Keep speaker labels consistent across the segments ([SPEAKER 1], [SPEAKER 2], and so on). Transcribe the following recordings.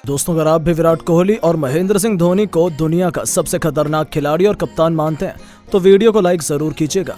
[SPEAKER 1] दोस्तों, अगर आप भी विराट कोहली और महेंद्र सिंह धोनी को दुनिया का सबसे खतरनाक खिलाड़ी और कप्तान मानते हैं तो वीडियो को लाइक जरूर कीजिएगा।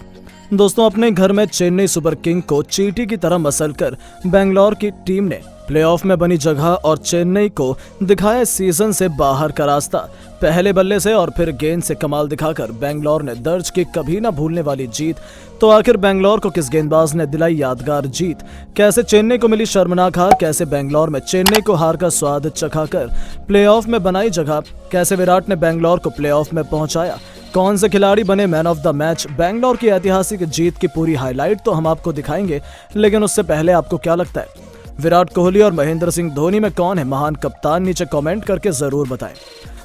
[SPEAKER 1] दोस्तों, अपने घर में चेन्नई सुपर किंग को चींटी की तरह मसलकर बेंगलोर की टीम ने प्लेऑफ में बनी जगह और चेन्नई को दिखाया सीजन से बाहर का रास्ता। पहले बल्ले से और फिर गेंद से कमाल दिखाकर बेंगलोर ने दर्ज की कभी ना भूलने वाली जीत। तो आखिर बेंगलोर को किस गेंदबाज ने दिलाई यादगार जीत? कैसे चेन्नई को मिली शर्मनाक हार? कैसे बेंगलोर में चेन्नई को हार का स्वाद चखाकर प्लेऑफ में बनाई जगह? कैसे विराट ने बेंगलोर को प्लेऑफ में पहुंचाया? कौन से खिलाड़ी बने man of the match? Bangalore की ऐतिहासिक जीत की पूरी हाईलाइट तो हम आपको दिखाएंगे, लेकिन उससे पहले आपको क्या लगता है, विराट कोहली और महेंद्र सिंह धोनी में कौन है महान कप्तान? नीचे कमेंट करके जरूर बताएं।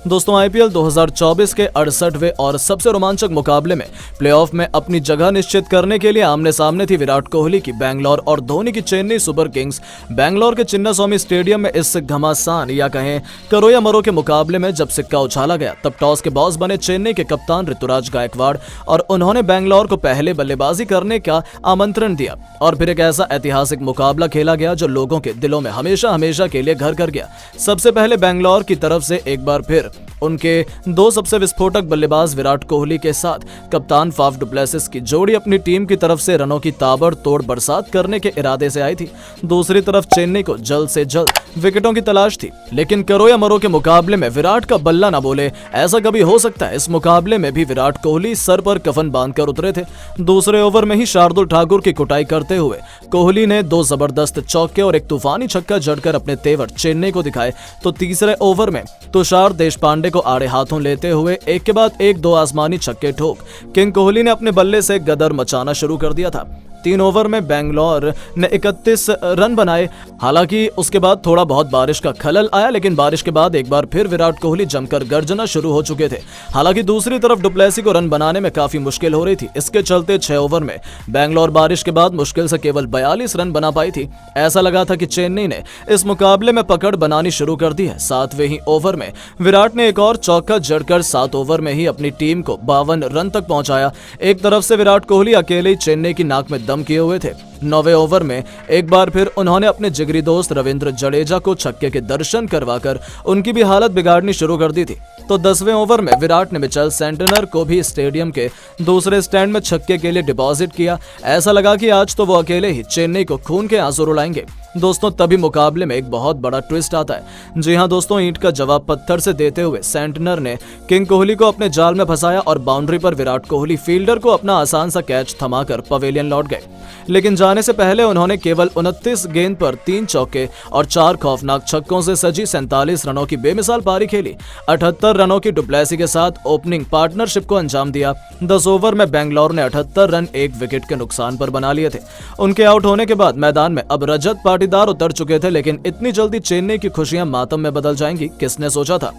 [SPEAKER 1] दोस्तों, आईपीएल 2024 के 68वें और सबसे रोमांचक मुकाबले में प्लेऑफ में अपनी जगह निश्चित करने के लिए आमने सामने थी विराट कोहली की बेंगलोर और धोनी की चेन्नई सुपर किंग्स। बेंगलोर के चिन्नास्वामी स्टेडियम में इस घमासान या कहें करो या मरो के मुकाबले में जब सिक्का उछाला गया तब टॉस के बॉस बने चेन्नई के कप्तान ऋतुराज गायकवाड़ और उन्होंने बेंगलोर को पहले बल्लेबाजी करने का आमंत्रण दिया और फिर एक ऐसा ऐतिहासिक मुकाबला खेला गया जो लोगों के दिलों में हमेशा हमेशा के लिए घर कर गया। सबसे पहले बेंगलोर की तरफ से एक बार फिर उनके दो सबसे विस्फोटक बल्लेबाज विराट कोहली के साथ कप्तान फाफ डु प्लेसिस की जोड़ी अपनी टीम की तरफ से रनों की ताबड़तोड़ बरसात करने के इरादे से आई थी। दूसरी तरफ चेन्नई को जल्द से जल्द विकेटों की तलाश थी, लेकिन करो या मरो के मुकाबले में विराट का बल्ला ना बोले, ऐसा कभी हो सकता है? इस मुकाबले में भी विराट कोहली सर पर कफन बांधकर उतरे थे। दूसरे ओवर में ही शार्दुल ठाकुर की कुटाई करते हुए कोहली ने दो जबरदस्त चौके और एक तूफानी छक्का जड़कर अपने तेवर चेन्नई को दिखाए, तो तीसरे ओवर में तुषार देशपांडे को आड़े हाथों लेते हुए एक के बाद एक दो आसमानी छक्के ठोक किंग कोहली ने अपने बल्ले से गदर मचाना शुरू कर दिया था। 3 ओवर में बेंगलोर ने 31 रन बनाए। हालांकि उसके बाद थोड़ा बहुत बारिश का खलल आया, लेकिन बारिश के बाद एक बार फिर विराट कोहली जमकर गर्जना शुरू हो चुके थे। हालांकि दूसरी तरफ डु प्लेसिस को रन बनाने में काफी मुश्किल हो रही थी। इसके चलते 6 ओवर में बेंगलोर बारिश के बाद मुश्किल से केवल 42 रन बना पाई थी। ऐसा लगा था कि चेन्नई ने इस मुकाबले में पकड़ बनानी शुरू कर दी है। 7वें ही ओवर में विराट ने एक और चौका जड़कर 7 ओवर में ही अपनी टीम को 52 रन तक पहुंचाया। एक तरफ से विराट कोहली अकेले ही चेन्नई की नाक में दम किए हुए थे। 9वें ओवर में एक बार फिर उन्होंने अपने जिगरी दोस्त रविंद्र जडेजा को छक्के के दर्शन करवाकर उनकी भी हालत बिगाड़नी शुरू कर दी थी। तो 10वें ओवर में विराट ने मिचेल सेंटनर को भी स्टेडियम के दूसरे स्टैंड में छक्के के लिए डिपॉजिट किया। ऐसा लगा कि आज तो वो अकेले ही चेन्नई को खून के आंसू रुलाएंगे। दोस्तों, तभी मुकाबले में एक बहुत बड़ा ट्विस्ट आता है। जी हां दोस्तों, ईंट का जवाब पत्थर से देते हुए सेंटनर ने किंग कोहली को अपने जाल में फंसाया और बाउंड्री पर विराट कोहली फील्डर को अपना आसान सा कैच थमाकर पवेलियन लौट गए। लेकिन जाने से पहले उन्होंने केवल 29 गेंद पर 3 चौके और 4 खौफनाक छक्कों से सजी 47 रनों की बेमिसाल पारी खेली। 78 रनों की डु प्लेसिस के साथ ओपनिंग पार्टनरशिप को अंजाम दिया। 10 ओवर में बेंगलोर ने 78 रन 1 विकेट के नुकसान पर बना लिए थे। उनके आउट होने के बाद मैदान में अब रजत पाटीदार उतर चुके थे, लेकिन इतनी जल्दी चेन्नई की खुशियां मातम में बदल जाएंगी, किसने सोचा था?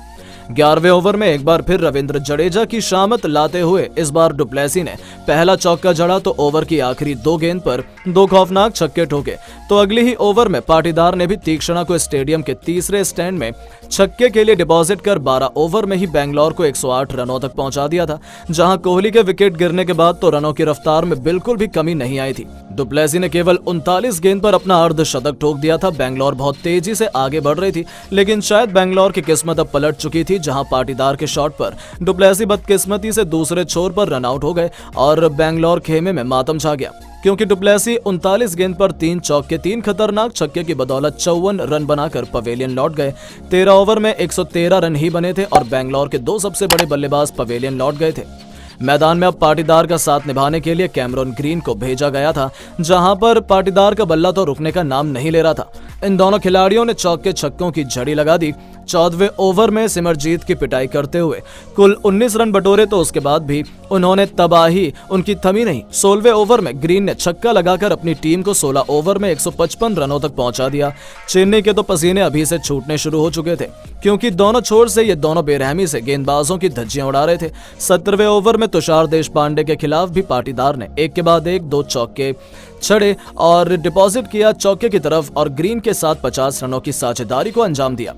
[SPEAKER 1] 11वें ओवर में एक बार फिर रविंद्र जडेजा की शामत लाते हुए इस बार डु प्लेसिस ने पहला चौका जड़ा तो ओवर की आखिरी 2 गेंद पर 2 खौफनाक छक्के ठोके। तो अगले ही ओवर में पाटीदार ने भी तीक्ष्णा को स्टेडियम के तीसरे स्टैंड में छक्के के लिए डिपॉजिट कर 12 ओवर में ही बेंगलोर को 108 रनों तक पहुंचा दिया था। जहां कोहली के विकेट गिरने के बाद तो रनों की रफ्तार में बिल्कुल भी कमी नहीं आई थी। डु प्लेसिस ने केवल 39 गेंद पर अपना अर्धशतक ठोक दिया था। बेंगलोर बहुत तेजी से आगे बढ़ रही थी, लेकिन शायद बेंगलोर की किस्मत अब पलट चुकी थी। जहां पाटीदार के शॉट पर डु प्लेसिस बदकिस्मती से दूसरे छोर पर रन आउट हो गए और बेंगलोर खेमे में मातम छा गया, क्योंकि डु प्लेसिस 39 गेंद पर 3 चौके 3 खतरनाक छक्के की बदौलत 54 रन बनाकर पवेलियन लौट गए। 13 ओवर में 113 रन ही बने थे और बेंगलोर के 2 सबसे बड़े बल्लेबाज पवेलियन लौट गए थे। मैदान में अब पाटीदार का साथ निभाने के लिए कैमरन ग्रीन को भेजा गया था, जहां पर पाटीदार का बल्ला तो रुकने का नाम नहीं ले रहा था। इन दोनों खिलाड़ियों ने चौके छक्कों की झड़ी लगा दी। 14वें ओवर में सिमरजीत की पिटाई करते हुए कुल 19 रन बटोरे, तो उसके बाद भी उन्होंने तबाही उनकी थमी नहीं। 16वें ओवर में ग्रीन ने छक्का लगाकर अपनी टीम को 16 ओवर में 155 रनों तक पहुंचा दिया। चेन्नई के तो पसीने अभी से छूटने शुरू हो चुके थे, क्योंकि दोनों छोर से ये दोनों बेरहमी से गेंदबाजों की धज्जियां उड़ा रहे थे। 17वें ओवर में तुषार देशपांडे के खिलाफ भी पाटीदार ने एक के बाद एक 2 चौके छड़े और डिपॉजिट किया चौके की तरफ और ग्रीन के साथ 50 रनों की साझेदारी को अंजाम दिया।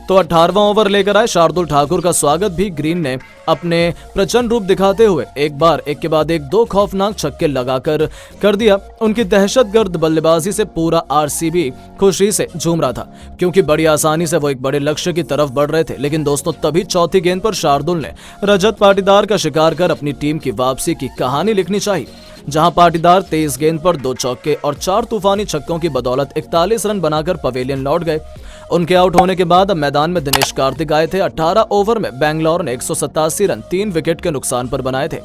[SPEAKER 1] तो 18वां ओवर लेकर आए शार्दुल ठाकुर का स्वागत भी ग्रीन ने अपने प्रचंड रूप दिखाते हुए एक के बाद एक 2 खौफनाक छक्के लगाकर कर दिया। उनकी दहशतगर्द बल्लेबाजी से पूरा आरसीबी खुशी से झूम रहा था, क्योंकि बड़ी आसानी से वो एक बड़े लक्ष्य की तरफ बढ़ रहे थे। लेकिन दोस्तों, तभी चौथी गेंद पर शार्दुल ने रजत पाटीदार का शिकार कर अपनी टीम की वापसी की कहानी लिखनी चाहिए, जहां पाटीदार 23 गेंद पर 2 चौके और 4 तूफानी छक्कों की बदौलत 41 रन बनाकर पवेलियन लौट गए। उनके आउट होने के बाद अब मैदान में दिनेश कार्तिक आए थे। 18 ओवर में बेंगलोर ने 187 रन 3 विकेट के नुकसान पर बनाए थे।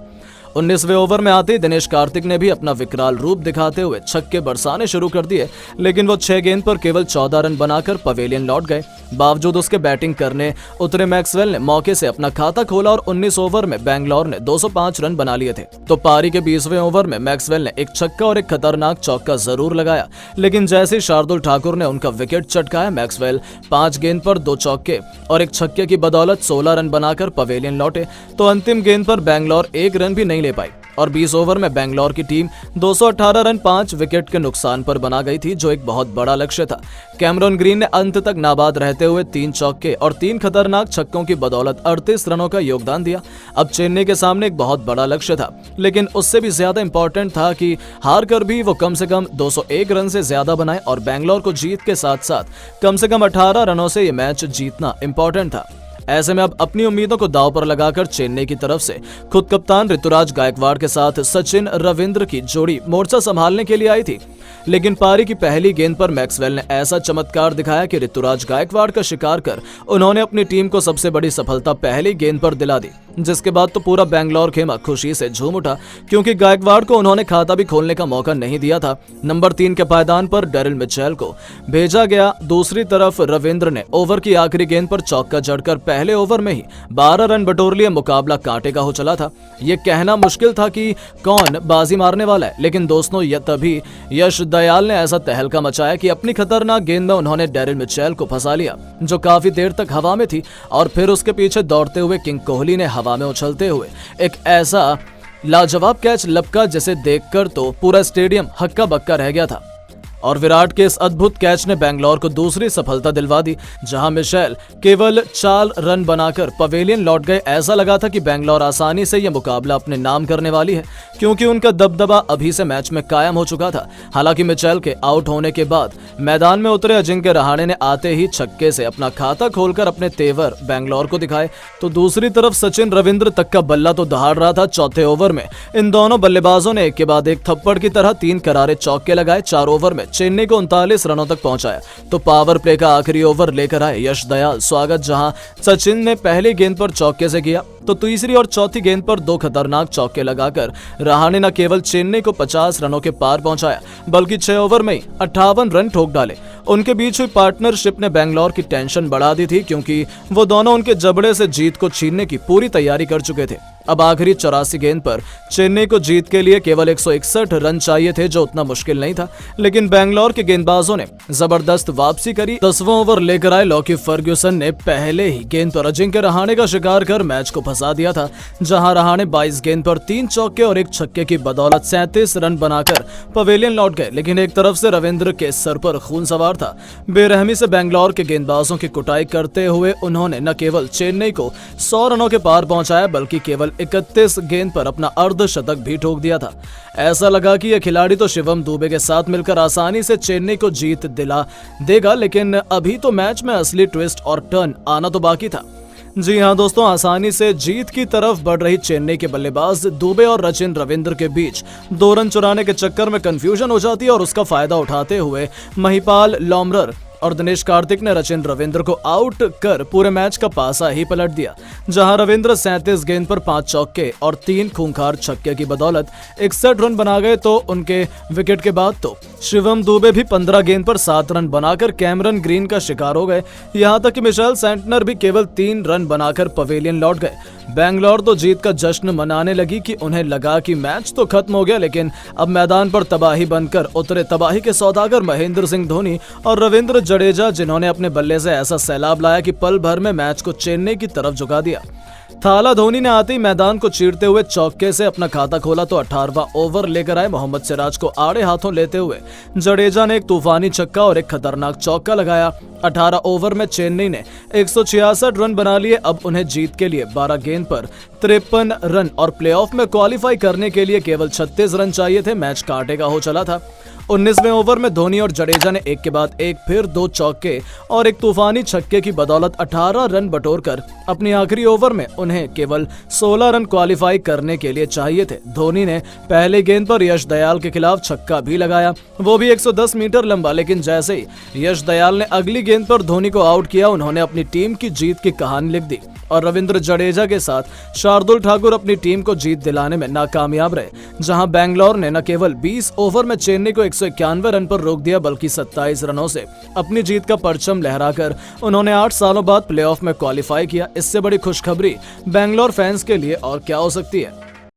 [SPEAKER 1] 19वें ओवर में आते ही दिनेश कार्तिक ने भी अपना विकराल रूप दिखाते हुए छक्के बरसाने शुरू कर दिए, लेकिन वो 6 गेंद पर केवल 14 रन बनाकर पवेलियन लौट गए। बावजूद उसके बैटिंग करने उतरे मैक्सवेल ने मौके से अपना खाता खोला और 19 ओवर में बेंगलोर ने 205 रन बना लिए थे। तो पारी के 20वें ओवर में मैक्सवेल ने एक छक्का और एक खतरनाक चौका जरूर लगाया, लेकिन जैसे ही शार्दुल ठाकुर ने उनका विकेट चटकाया, मैक्सवेल 5 गेंद पर 2 चौके और एक छक्के की बदौलत 16 रन बनाकर पवेलियन लौटे। तो अंतिम गेंद पर बेंगलोर 1 रन भी नहीं ले पाई और 20 ओवर में बेंगलोर की टीम 218 रन 5 विकेट के नुकसान पर बना गई थी, जो एक बहुत बड़ा लक्ष्य था। कैमरन ग्रीन ने अंत तक नाबाद रहते हुए 3 चौके और 3 खतरनाक छक्कों की बदौलत 38 रनों का योगदान दिया। अब चेन्नई के सामने एक बहुत बड़ा लक्ष्य था, लेकिन उससे भी ज्यादा इंपॉर्टेंट था कि हार कर भी वो कम से कम 201 रन से ज्यादा बनाए और बेंगलोर को जीत के साथ साथ कम से कम 18 रनों से ये मैच जीतना इंपॉर्टेंट था। ऐसे में अब अपनी उम्मीदों को दांव पर लगाकर चेन्नई की तरफ से खुद कप्तान ऋतुराज गायकवाड़ के साथ सचिन रविंद्र की जोड़ी मोर्चा संभालने के लिए आई थी। लेकिन पारी की पहली गेंद पर मैक्सवेल ने ऐसा चमत्कार दिखाया कि ऋतुराज गायकवाड़ का शिकार कर उन्होंने अपनी टीम को सबसे बड़ी सफलता पहली गेंद पर दिला दी, जिसके बाद तो पूरा बेंगलोर खेमा खुशी से झूम उठा, क्योंकि गायकवाड़ को उन्होंने खाता भी खोलने का मौका नहीं दिया था। नंबर 3 के पायदान पर डेरिल मिचेल को भेजा गया। दूसरी तरफ रविंद्र ने ओवर की आखिरी गेंद पर चौका जड़कर पहले ओवर में ही 12 रन बटोर लिए। मुकाबला कांटे का हो चला था। ये कहना मुश्किल था कि कौन बाजी मारने वाला है, लेकिन दोस्तों तभी यश दयाल ने ऐसा तहलका मचाया कि अपनी खतरनाक गेंद में उन्होंने डेरिल मिचेल को फंसा लिया, जो काफी देर तक हवा में थी, और फिर उसके पीछे दौड़ते हुए किंग कोहली ने हवा में उछलते हुए एक ऐसा लाजवाब कैच लपका जिसे देखकर तो पूरा स्टेडियम हक्का बक्का रह गया था। और विराट के इस अद्भुत कैच ने बेंगलोर को दूसरी सफलता दिलवा दी, जहां मिशेल केवल 4 रन बनाकर पवेलियन लौट गए। ऐसा लगा था कि बेंगलोर आसानी से यह मुकाबला अपने नाम करने वाली है, क्योंकि उनका दबदबा अभी से मैच में कायम हो चुका था। हालांकि मिचेल के आउट होने के बाद मैदान में उतरे अजिंक्य रहाणे ने आते ही छक्के से अपना खाता खोलकर अपने तेवर बेंगलोर को दिखाए। तो दूसरी तरफ सचिन रविंद्र तक का बल्ला तो दहाड़ रहा था। चौथे ओवर में इन दोनों बल्लेबाजों ने एक के बाद एक थप्पड़ की तरह 3 करारे चौके लगाए। 4 ओवर में चेन्नई को 39 रनों तक पहुंचाया। तो पावर प्ले का आखिरी ओवर लेकर आए यश दयाल स्वागत, जहां सचिन ने पहली गेंद पर चौके से किया, तो तीसरी और चौथी गेंद पर 2 खतरनाक चौके लगाकर रहाणे न केवल चेन्नई को 50 रनों के पार पहुंचाया, बल्कि 6 ओवर में ही 58 रन ठोक डाले। उनके बीच हुई पार्टनरशिप ने बेंगलोर की टेंशन बढ़ा दी थी, क्योंकि वो दोनों उनके जबड़े से जीत को छीनने की पूरी तैयारी कर चुके थे। अब आखिरी 84 गेंद पर चेन्नई को जीत के लिए केवल 161 रन चाहिए थे, जो उतना मुश्किल नहीं था, लेकिन बेंगलोर के गेंदबाजों ने जबरदस्त वापसी करी। 10वां ओवर लेकर आए लॉकी फर्ग्यूसन ने पहले ही गेंद पर अजिंक्य रहाणे का शिकार कर मैच को फंसा दिया था, जहां रहाणे 22 गेंद पर 3 चौके और एक छक्के की बदौलत 37 रन बनाकर पवेलियन लौट गए। लेकिन एक तरफ से रविंद्र के सर पर खून सवार था। बेरहमी से बेंगलोर के गेंदबाजों की कुटाई करते हुए उन्होंने न केवल चेन्नई को 100 रनों के पार पहुंचाया, बल्कि केवल 31 गेंद पर अपना अर्धशतक भी ठोक दिया था। ऐसा लगा कि यह खिलाड़ी तो शिवम दुबे के साथ मिलकर आसानी से चेन्नई को जीत दिला देगा, लेकिन अभी तो मैच में असली ट्विस्ट और टर्न आना तो बाकी था। जी हां दोस्तों, आसानी से जीत की तरफ बढ़ रही चेन्नई के बल्लेबाज दुबे और सचिन रविंद्र के बीच 2 रन चुराने के चक्कर में कंफ्यूजन हो जाती है, और उसका फायदा उठाते हुए महिपाल लॉमरर और दिनेश कार्तिक ने सचिन रविंद्र को आउट कर पूरे मैच का पासा ही पलट दिया, जहां रविंद्र 37 गेंद पर 5 चौके और 3 खूंखार छक्के की बदौलत 61 रन बना गए। तो उनके विकेट के बाद तो शिवम दुबे भी 15 गेंद पर 7 रन बनाकर कैमरन ग्रीन का शिकार हो गए। यहां तक कि मिशेल सेंटनर भी केवल 3 रन बनाकर पवेलियन लौट गए। बेंगलोर तो जीत का जश्न मनाने लगी कि उन्हें लगा कि मैच तो खत्म हो गया, लेकिन अब मैदान पर तबाही बनकर उतरे तबाही के सौदागर महेंद्र सिंह धोनी और रविंद्र जडेजा, जिन्होंने अपने बल्ले से ऐसा सैलाब लाया कि पल भर में मैच को चेन्नई की तरफ झुका दिया। थाला धोनी ने आते ही मैदान को चीरते हुए चौके से अपना खाता खोला तो 18वां ओवर लेकर आए मोहम्मद सिराज को आड़े हाथों लेते हुए जडेजा ने एक तूफानी छक्का और एक खतरनाक चौका लगाया। 18 ओवर में चेन्नई ने 166 रन बना लिए। अब उन्हें जीत के लिए 12 गेंद पर 53 रन और प्लेऑफ में क्वालिफाई करने के लिए केवल 36 रन चाहिए थे। मैच कांटे का हो चला था। 19वें ओवर में धोनी और जडेजा ने एक के बाद एक फिर 2 चौके और एक तूफानी छक्के की बदौलत 18 रन बटोरकर अपनी आखिरी ओवर में उन्हें केवल 16 रन क्वालिफाई करने के लिए चाहिए थे। धोनी ने पहले गेंद पर यश दयाल के खिलाफ छक्का भी लगाया, वो भी 110 मीटर लंबा। लेकिन जैसे ही यश दयाल ने अगली गेंद पर धोनी को आउट किया, उन्होंने अपनी टीम की जीत की कहानी लिख दी और रविंद्र जडेजा के साथ शार्दुल ठाकुर अपनी टीम को जीत दिलाने में नाकामयाब रहे। जहां बेंगलोर ने न केवल 20 ओवर में चेन्नई को 191 रन पर रोक दिया, बल्कि 27 रनों से अपनी जीत का परचम लहराकर उन्होंने 8 सालों बाद प्लेऑफ में क्वालिफाई किया। इससे बड़ी खुशखबरी बेंगलोर फैंस के लिए और क्या हो सकती है।